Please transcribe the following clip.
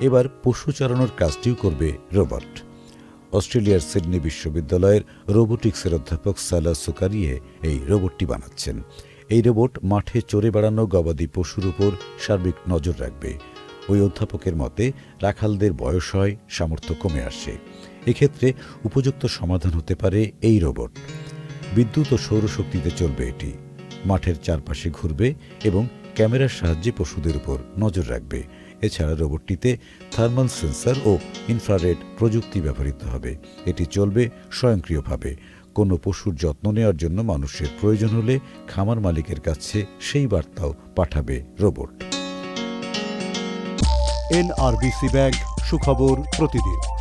এবার পশু চালানোর কাজটিও করবে রোবট। অস্ট্রেলিয়ার সিডনি বিশ্ববিদ্যালয়ের রোবোটিক্সের অধ্যাপক সালা সুকারিয়ে এই রোবটটি বানাচ্ছেন। এই রোবট মাঠে চড়ে বেড়ানো গবাদি পশুর উপর সার্বিক নজর রাখবে। ওই অধ্যাপকের মতে রাখালদের বয়স হয়, সামর্থ্য কমে আসে। এক্ষেত্রে উপযুক্ত সমাধান হতে পারে এই রোবট। বিদ্যুৎ ও সৌরশক্তিতে চলবে এটি। মাঠের চারপাশে ঘুরবে এবং ক্যামেরার সাহায্যে পশুদের উপর নজর রাখবে। এছাড়া রোবটটিতে থার্মাল সেন্সর ও ইনফ্রারেড প্রযুক্তি ব্যবহৃত হবে। এটি চলবে স্বয়ংক্রিয়ভাবে। কোনো পশুর যত্ন নেওয়ার জন্য মানুষের প্রয়োজন হলে খামার মালিকের কাছে সেই বার্তাও পাঠাবে রোবট। NRBC ব্যাংক, সুখবর প্রতিদিন।